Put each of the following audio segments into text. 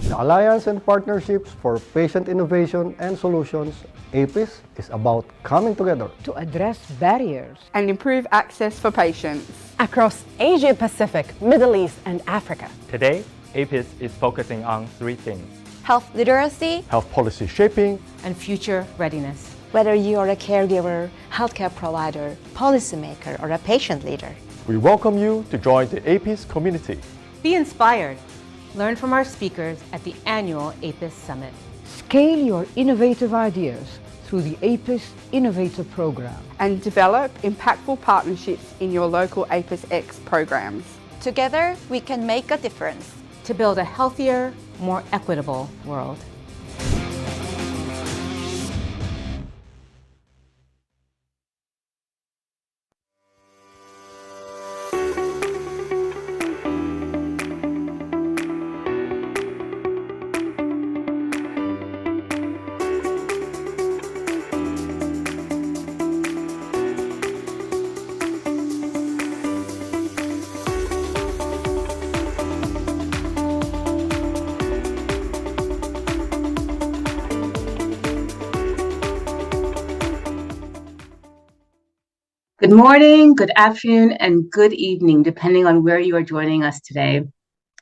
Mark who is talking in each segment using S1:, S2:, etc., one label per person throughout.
S1: The Alliance and Partnerships for Patient Innovation and Solutions, APPIS, is about coming together
S2: to address barriers
S3: and improve access for patients
S4: across Asia Pacific, Middle East, and Africa.
S5: Today, APPIS is focusing on three things:
S6: health literacy,
S1: health policy shaping,
S4: and future readiness.
S6: Whether you are a caregiver, healthcare provider, policymaker, or a patient leader,
S1: we welcome you to join the APPIS community.
S4: Be inspired. Learn from our speakers at the annual APPIS Summit.
S2: Scale your innovative ideas through the APPIS Innovator Program.
S3: and develop impactful partnerships in your local APPIS X programs.
S6: together we can make a difference
S4: to build a healthier, more equitable world.
S7: Good morning, good afternoon, and good evening, depending on where you are joining us today.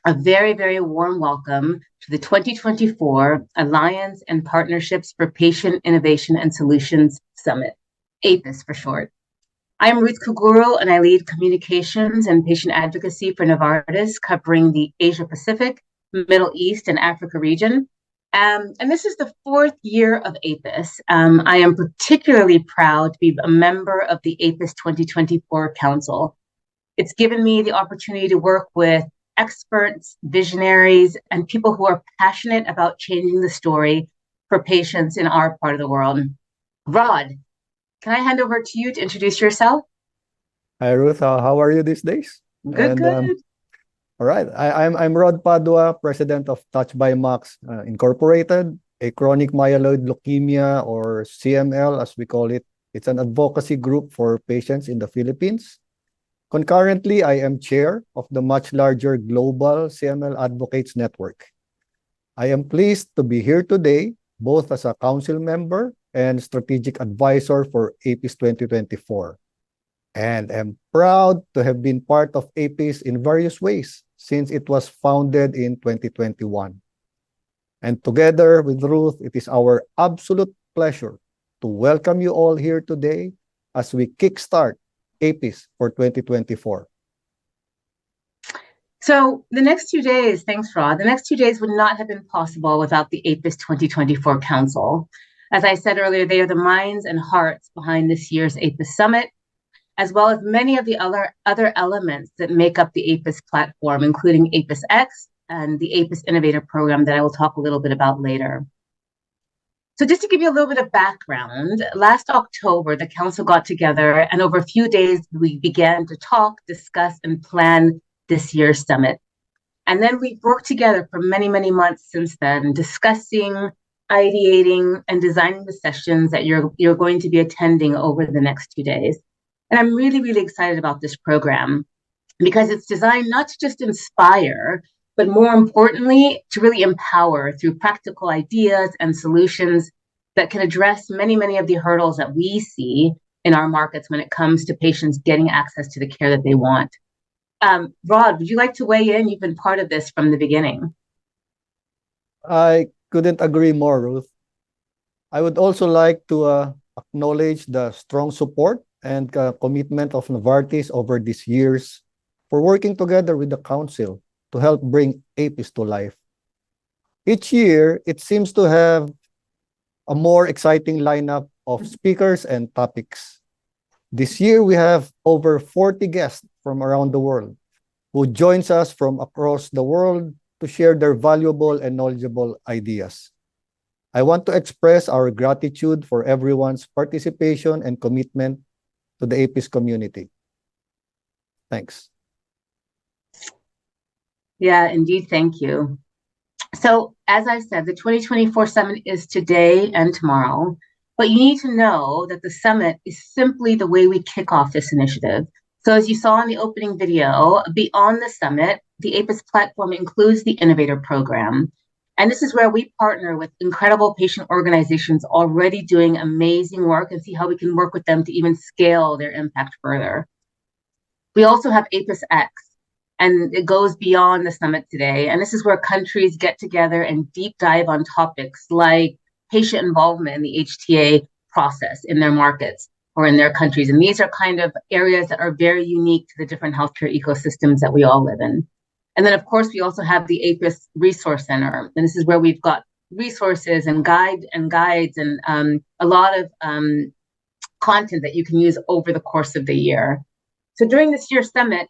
S7: A very, very warm welcome to the 2024 Alliance and Partnerships for Patient Innovation and Solutions Summit, APPIS for short. I'm Ruth Kuguru, and I lead communications and patient advocacy for Novartis, covering the Asia Pacific, Middle East, and Africa region. And this is the fourth year of APPIS. I am particularly proud to be a member of the APPIS 2024 Council. It's given me the opportunity to work with experts, visionaries, and people who are passionate about changing the story for patients in our part of the world. Rod, can I hand over to you to introduce yourself?
S1: Hi Ruth, how are you these days?
S7: Good.
S1: All right, I'm Rod Padua, president of Touch by Max Incorporated, a chronic myeloid leukemia, or CML as we call it. It's an advocacy group for patients in the Philippines. Concurrently, I am chair of the much larger global CML Advocates Network. I am pleased to be here today, both as a council member and strategic advisor for APPIS 2024. And am proud to have been part of APPIS in various ways since it was founded in 2021. And together with Ruth, it is our absolute pleasure to welcome you all here today as we kickstart APPIS for 2024.
S7: So the next 2 days, thanks Rod, the next 2 days would not have been possible without the APPIS 2024 Council. As I said earlier, they are the minds and hearts behind this year's APPIS Summit, as well as many of the other elements that make up the APPIS platform, including APPIS X and the APPIS Innovator Program that I will talk a little bit about later. So just to give you a little bit of background, last October, the Council got together, and over a few days, we began to talk, discuss, and plan this year's summit. And then we've worked together for many, many months since then, discussing, ideating, and designing the sessions that you're going to be attending over the next 2 days. And I'm really, really excited about this program because it's designed not to just inspire, but more importantly, to really empower through practical ideas and solutions that can address many, many of the hurdles that we see in our markets when it comes to patients getting access to the care that they want. Rod, would you like to weigh in? You've been part of this from the beginning.
S1: I couldn't agree more, Ruth. I would also like to acknowledge the strong support and commitment of Novartis over these years for working together with the Council to help bring APPIS to life. Each year, it seems to have a more exciting lineup of speakers and topics. This year, we have over 40 guests from around the world who joins us from across the world to share their valuable and knowledgeable ideas. I want to express our gratitude for everyone's participation and commitment to the APPIS community. Thanks.
S7: Yeah, indeed, thank you. So, as I said, the 2024 Summit is today and tomorrow, but you need to know that the Summit is simply the way we kick off this initiative. So as you saw in the opening video, beyond the Summit, the APPIS platform includes the Innovator Program. And this is where we partner with incredible patient organizations already doing amazing work and see how we can work with them to even scale their impact further. We also have APPIS X, and it goes beyond the summit today. And this is where countries get together and deep dive on topics like patient involvement in the HTA process in their markets or in their countries. And these are kind of areas that are very unique to the different healthcare ecosystems that we all live in. And then, of course, we also have the APPIS Resource Center. And this is where we've got resources and guides and a lot of content that you can use over the course of the year. So during this year's summit,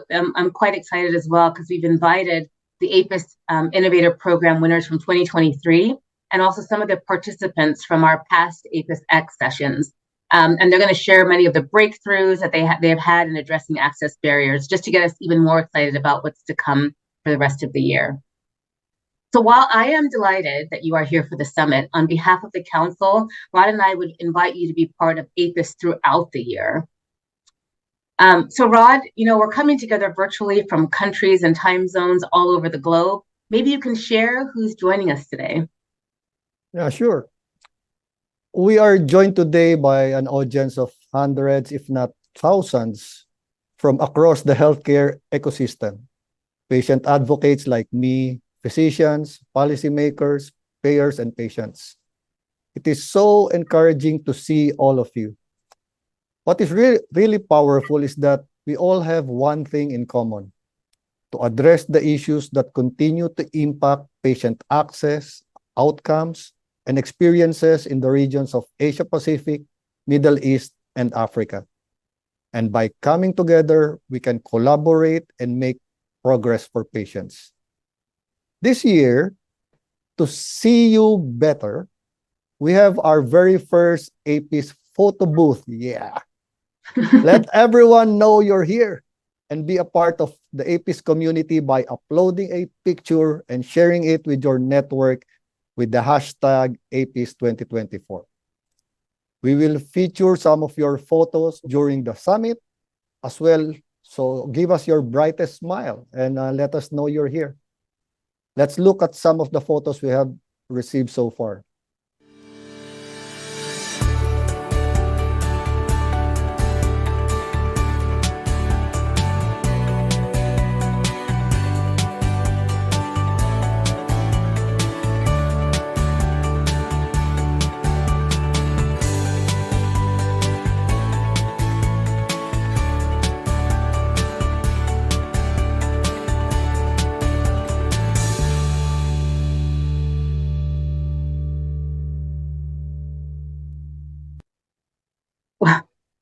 S7: I'm quite excited as well because we've invited the APPIS Innovator Program winners from 2023 and also some of the participants from our past APPIS X sessions. And they're going to share many of the breakthroughs that they have had in addressing access barriers, just to get us even more excited about what's to come for the rest of the year. So while I am delighted that you are here for the summit, on behalf of the council, Rod and I would invite you to be part of APPIS throughout the year. So Rod, we're coming together virtually from countries and time zones all over the globe. Maybe you can share who's joining us today.
S1: Yeah, sure. We are joined today by an audience of hundreds, if not thousands, from across the healthcare ecosystem. Patient advocates like me, physicians, policymakers, payers, and patients. It is so encouraging to see all of you. What is really powerful is that we all have one thing in common: to address the issues that continue to impact patient access, outcomes, and experiences in the regions of Asia Pacific, Middle East, and Africa. And by coming together, we can collaborate and make progress for patients. This year, to see you better, we have our very first APPIS photo booth. Yeah. Let everyone know you're here and be a part of the APPIS community by uploading a picture and sharing it with your network with the hashtag APPIS 2024. We will feature some of your photos during the summit as well. So give us your brightest smile and let us know you're here. Let's look at some of the photos we have received so far.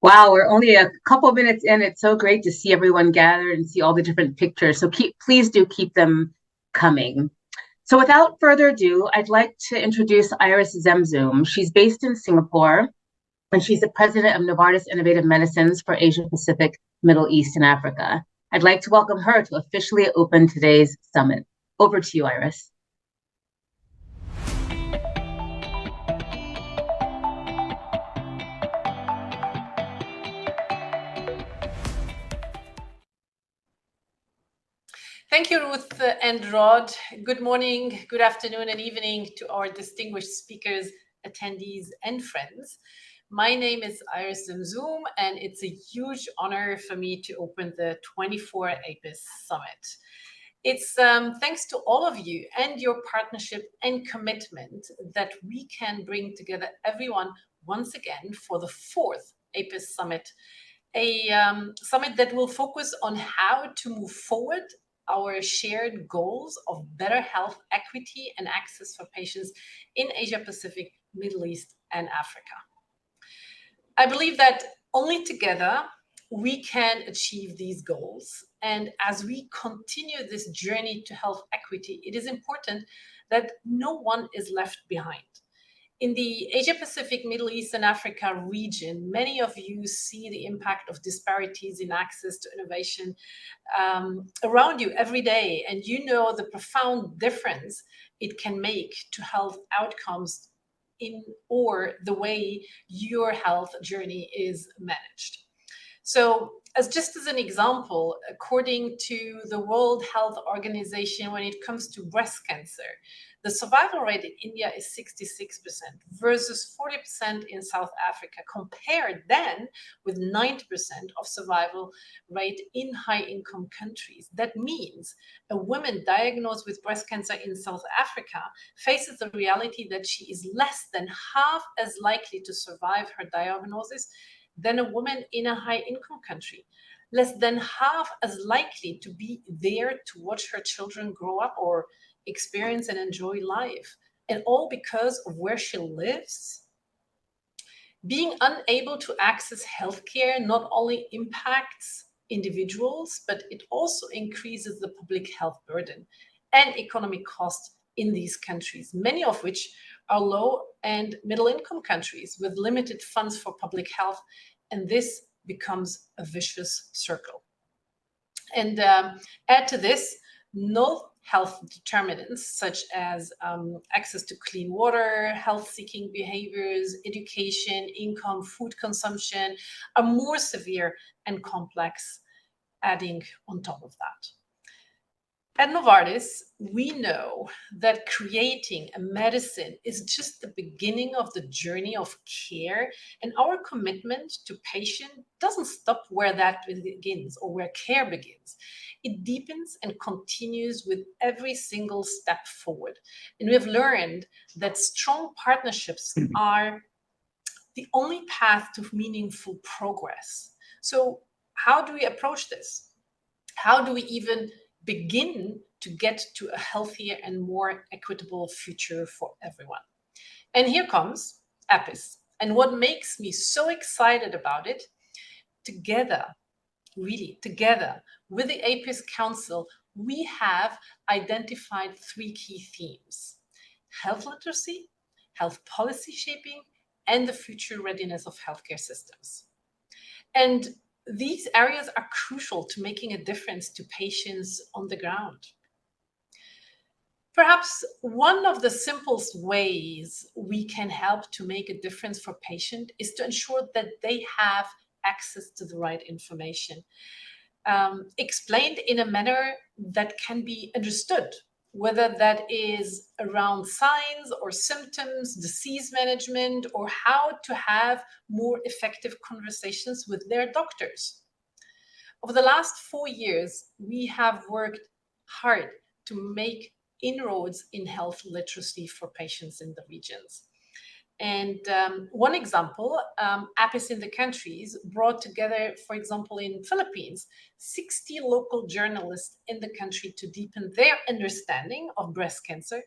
S7: Wow, we're only a couple minutes in. It's so great to see everyone gathered and see all the different pictures. So please do keep them coming. So without further ado, I'd like to introduce Iris Zemzoum. She's based in Singapore, and she's the president of Novartis Innovative Medicines for Asia Pacific, Middle East, and Africa. I'd like to welcome her to officially open today's summit. Over to you, Iris.
S8: Thank you, Ruth and Rod. Good morning, good afternoon, and evening to our distinguished speakers, attendees, and friends. My name is Iris Zemzoum, and it's a huge honor for me to open the 24 APPIS Summit. It's thanks to all of you and your partnership and commitment that we can bring together everyone once again for the 4th APPIS Summit, a summit that will focus on how to move forward our shared goals of better health equity and access for patients in Asia Pacific, Middle East, and Africa. I believe that only together we can achieve these goals. And as we continue this journey to health equity, it is important that no one is left behind. In the Asia Pacific, Middle East, and Africa region, many of you see the impact of disparities in access to innovation around you every day, and you know the profound difference it can make to health outcomes or the way your health journey is managed. So just as an example, according to the World Health Organization, when it comes to breast cancer, the survival rate in India is 66% versus 40% in South Africa, compared then with 90% of survival rate in high-income countries. That means a woman diagnosed with breast cancer in South Africa faces the reality that she is less than half as likely to survive her diagnosis than a woman in a high-income country, less than half as likely to be there to watch her children grow up or experience and enjoy life, and all because of where she lives. Being unable to access healthcare not only impacts individuals, but it also increases the public health burden and economic cost in these countries, many of which are low and middle income countries with limited funds for public health, and this becomes a vicious circle. And add to this, no health determinants such as access to clean water, health-seeking behaviors, education, income, food consumption are more severe and complex, adding on top of that. At Novartis, we know that creating a medicine is just the beginning of the journey of care, and our commitment to patient doesn't stop where that begins or where care begins. It deepens and continues with every single step forward. And we have learned that strong partnerships are the only path to meaningful progress. So how do we approach this? How do we even begin to get to a healthier and more equitable future for everyone? And here comes APPIS. And what makes me so excited about it, together, really together with the APPIS Council, we have identified 3 key themes: health literacy, health policy shaping, and the future readiness of healthcare systems. And these areas are crucial to making a difference to patients on the ground. Perhaps one of the simplest ways we can help to make a difference for patients is to ensure that they have access to the right information, explained in a manner that can be understood, whether that is around signs or symptoms, disease management, or how to have more effective conversations with their doctors. Over the last 4 years, we have worked hard to make inroads in health literacy for patients in the regions. And one example, APPIS in the countries brought together, for example, in Philippines, 60 local journalists in the country to deepen their understanding of breast cancer,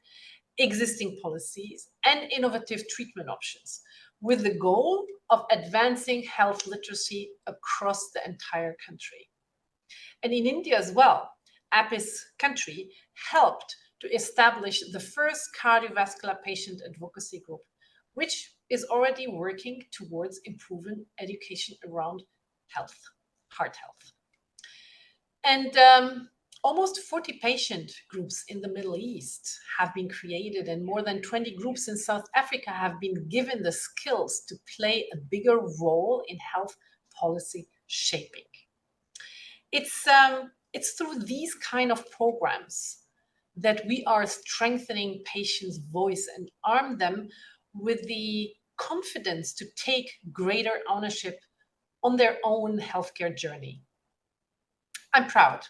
S8: existing policies, and innovative treatment options, with the goal of advancing health literacy across the entire country. And in India as well, APPIS country helped to establish the first cardiovascular patient advocacy group, which is already working towards improving education around health, heart health. And almost 40 patient groups in the Middle East have been created, and more than 20 groups in South Africa have been given the skills to play a bigger role in health policy shaping. It's through these kind of programs that we are strengthening patients' voice and arm them with the confidence to take greater ownership on their own healthcare journey. I'm proud.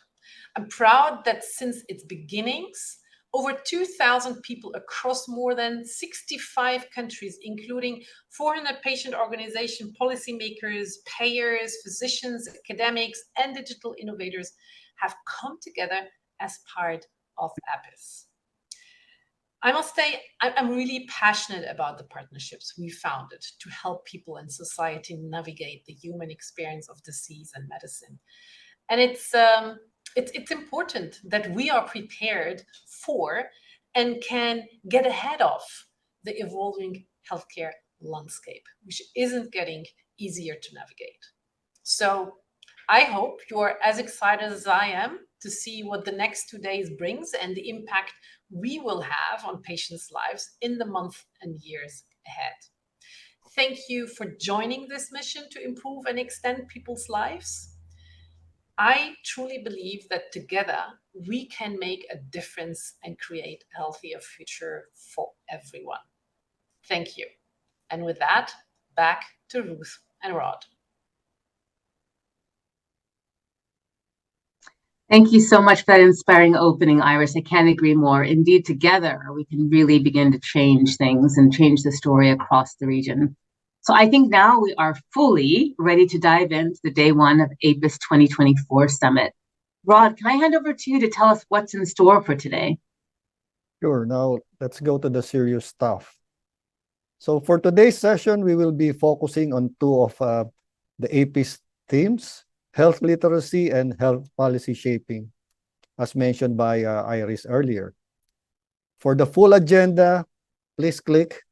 S8: I'm proud that since its beginnings, over 2,000 people across more than 65 countries, including 400 patient organizations, policymakers, payers, physicians, academics, and digital innovators, have come together as part of APPIS. I must say, I'm really passionate about the partnerships we founded to help people in society navigate the human experience of disease and medicine. And it's important that we are prepared for and can get ahead of the evolving healthcare landscape, which isn't getting easier to navigate. So I hope you're as excited as I am to see what the next 2 days brings and the impact we will have on patients' lives in the months and years ahead. Thank you for joining this mission to improve and extend people's lives. I truly believe that together we can make a difference and create a healthier future for everyone. Thank you. And with that, back to Ruth and Rod.
S7: Thank you so much for that inspiring opening, Iris. I can't agree more. Indeed, together, we can really begin to change things and change the story across the region. So I think now we are fully ready to dive into the day one of APPIS 2024 Summit. Rod, can I hand over to you to tell us what's in store for today?
S1: Sure. Now let's go to the serious stuff. So for today's session, we will be focusing on two of the APPIS themes, health literacy and health policy shaping, as mentioned by Iris earlier. For the full agenda, please click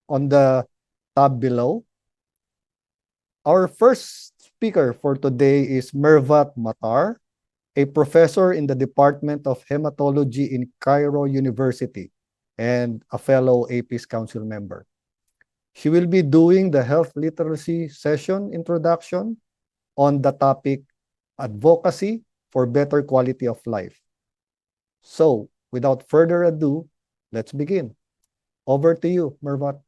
S1: on the tab below. Our first speaker for today is Mervat Matar, a professor in the Department of Hematology in Cairo University and a fellow APPIS Council member. She will be doing the health literacy session introduction on the topic advocacy for better quality of life. So, without further ado, let's begin. Over to you, Mervat.